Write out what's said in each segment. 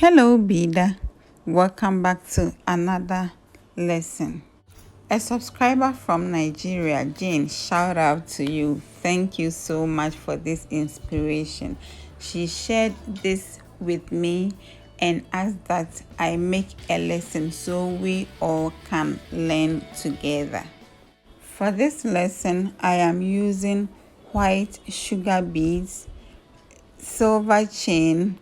Hello, Beader. Welcome back to another lesson. A subscriber from Nigeria, Jane, shout out to you. Thank you so much for this inspiration. She shared this with me and asked that I make a lesson so we all can learn together. For this lesson, I am using white sugar beads, silver chain,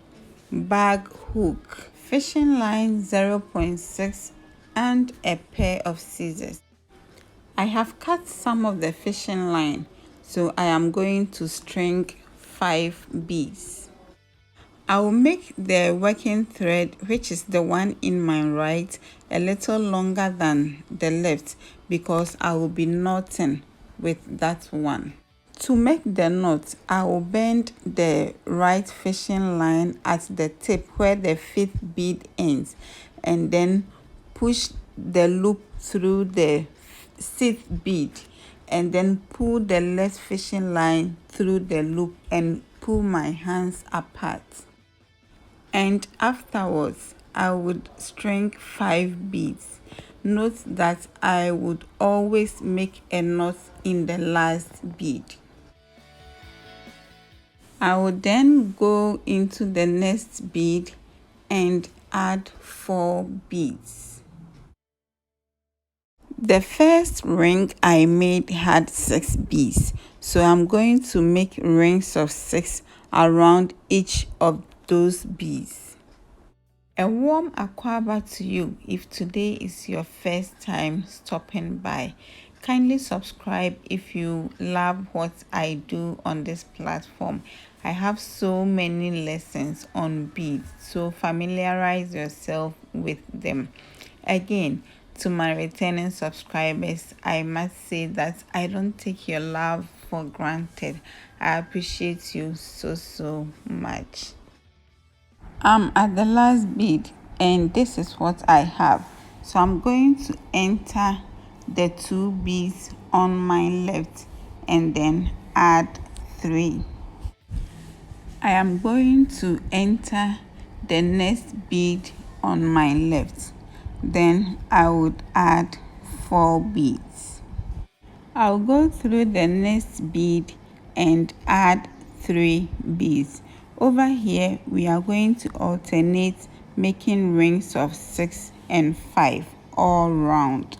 bag hook, fishing line 0.6 and a pair of scissors. I have cut some of the fishing line, so I am going to string 5 beads. I will make the working thread, which is the one in my right, a little longer than the left because I will be knotting with that one. To make the knot, I will bend the right fishing line at the tip where the 5th bead ends and then push the loop through the 6th bead and then pull the left fishing line through the loop and pull my hands apart. And afterwards, I would string 5 beads. Note that I would always make a knot in the last bead. I will then go into the next bead and add 4 beads. The first ring I made had 6 beads, so I'm going to make rings of 6 around each of those beads. A warm aquaba to you if today is your first time stopping by. Kindly subscribe if you love what I do on this platform. I have so many lessons on beads, so familiarize yourself with them. Again, to my returning subscribers, I must say that I don't take your love for granted. I appreciate you so much. I'm at the last bead and this is what I have. So I'm going to enter the 2 beads on my left and then add 3. I am going to enter the next bead on my left. Then I would add 4 beads. I'll go through the next bead and add 3 beads. Over here, we are going to alternate making rings of 6 and 5 all round.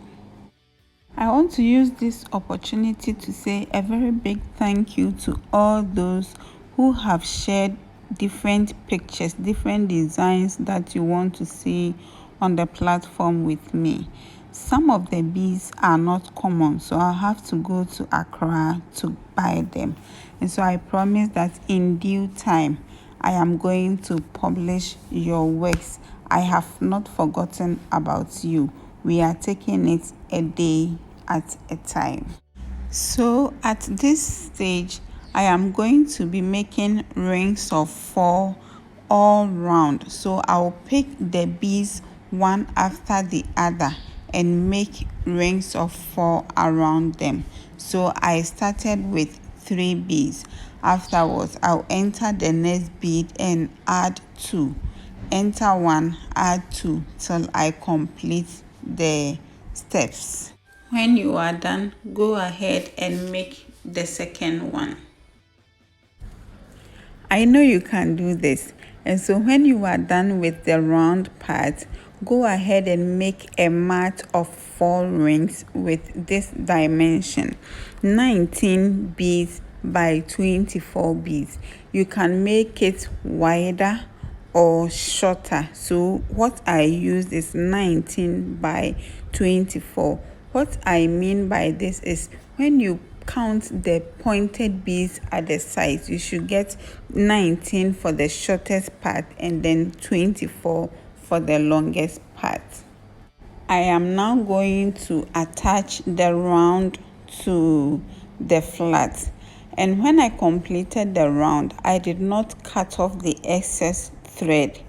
I want to use this opportunity to say a very big thank you to all those who have shared different pictures, different designs that you want to see on the platform with me. Some of the beads are not common, so I'll have to go to Accra to buy them. And so I promise that in due time, I am going to publish your works. I have not forgotten about you. We are taking it a day at a time. So at this stage, I am going to be making rings of 4 all round. So I'll pick the beads one after the other and make rings of 4 around them. So I started with 3 beads. Afterwards, I'll enter the next bead and add 2. Enter 1, add 2 till I complete the steps. When you are done, go ahead and make the second one. I know you can do this. And so when you are done with the round part, go ahead and make a mat of 4 rings with this dimension, 19 beads by 24 beads. You can make it wider or shorter. So what I use is 19 by 24. What I mean by this is when you count the pointed beads at the sides, you should get 19 for the shortest part and then 24 for the longest part. I am now going to attach the round to the flat. And when I completed the round, I did not cut off the excess thread.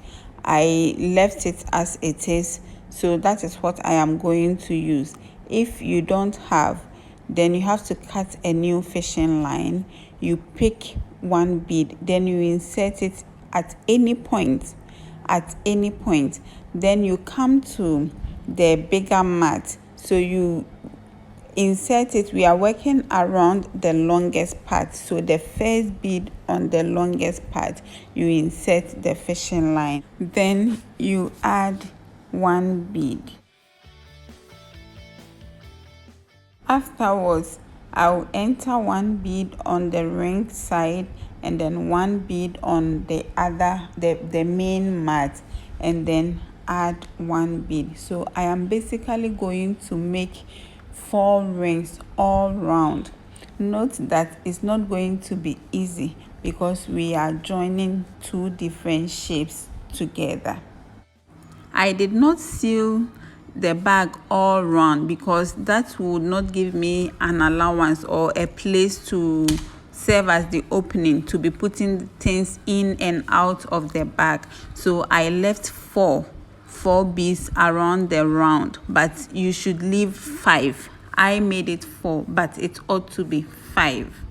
I left it as it is. So that is what I am going to use. If you don't have, then you have to cut a new fishing line. You pick 1 bead, then you insert it at any point at any point. Then you come to the bigger mat, so you insert it. We are working around the longest part, so the first bead on the longest part, you insert the fishing line, then you add one bead. Afterwards, I'll enter one bead on the ring side and then one bead on the other, the main mat, and then add one bead. So I am basically going to make 4 rings all round. Note that it's not going to be easy because we are joining 2 different shapes together. I did not seal the bag all round because that would not give me an allowance or a place to serve as the opening to be putting things in and out of the bag. So I left 4 beads around the round, but you should leave 5. I made it 4, but it ought to be 5.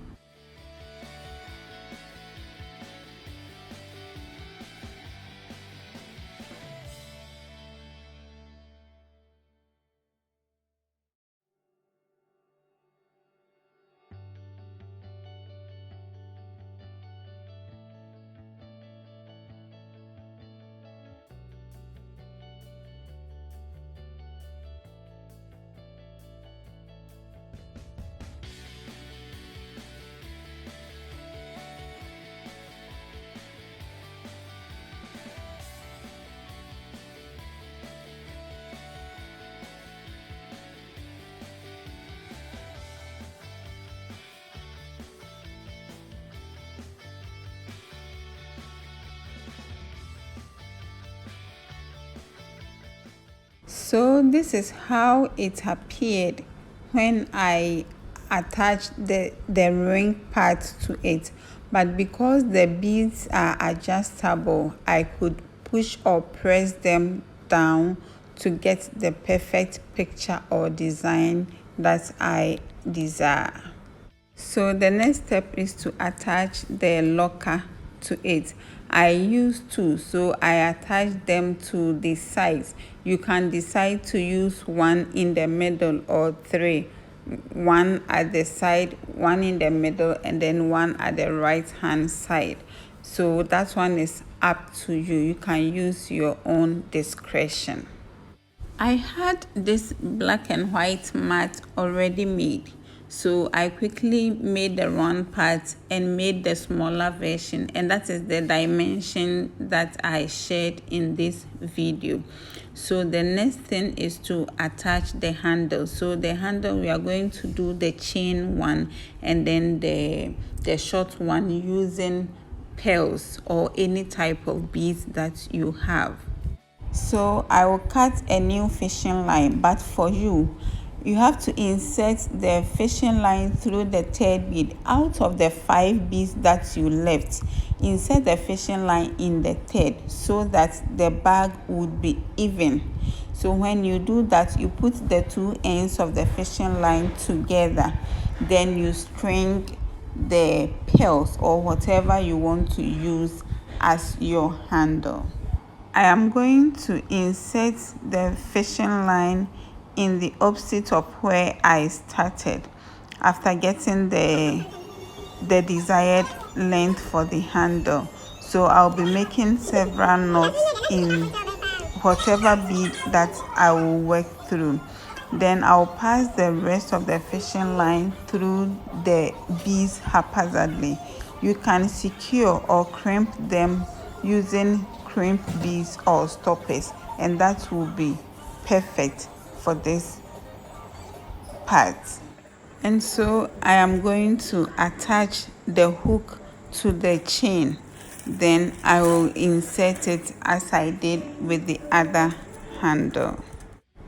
So this is how it appeared when I attached the ring part to it. But because the beads are adjustable, I could push or press them down to get the perfect picture or design that I desire. So the next step is to attach the locker to it. I use 2, so I attach them to the sides. You can decide to use 1 in the middle or 3. 1 at the side, 1 in the middle, and then 1 at the right hand side. So that one is up to you. You can use your own discretion. I had this black and white mat already made, so I quickly made the round part and made the smaller version, and that is the dimension that I shared in this video. So the next thing is to attach the handle. So the handle, we are going to do the chain one and then the short one using pearls or any type of beads that you have. So I will cut a new fishing line, but for you have to insert the fishing line through the 3rd bead. Out of the 5 beads that you left, insert the fishing line in the 3rd so that the bag would be even. So when you do that, you put the 2 ends of the fishing line together, then you string the pearls or whatever you want to use as your handle. I am going to insert the fishing line in the opposite of where I started after getting the desired length for the handle. So I'll be making several knots in whatever bead that I will work through. Then I'll pass the rest of the fishing line through the beads haphazardly. You can secure or crimp them using crimp beads or stoppers, and that will be perfect for this part. And so I am going to attach the hook to the chain, then I will insert it as I did with the other handle,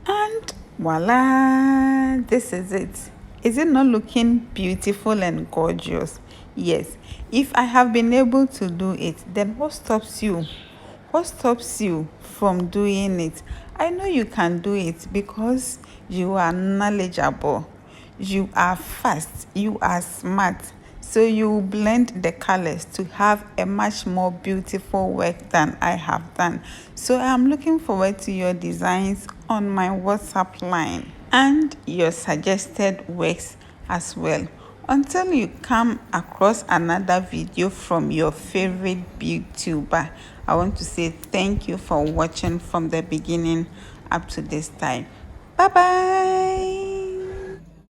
and voila, this is it. Is it not looking beautiful and gorgeous? Yes. If I have been able to do it, then what stops you? What stops you from doing it? I know you can do it because you are knowledgeable, you are fast, you are smart. So you blend the colors to have a much more beautiful work than I have done. So I'm looking forward to your designs on my WhatsApp line and your suggested works as well. Until you come across another video from your favorite beadtuber, I want to say thank you for watching from the beginning up to this time. Bye bye.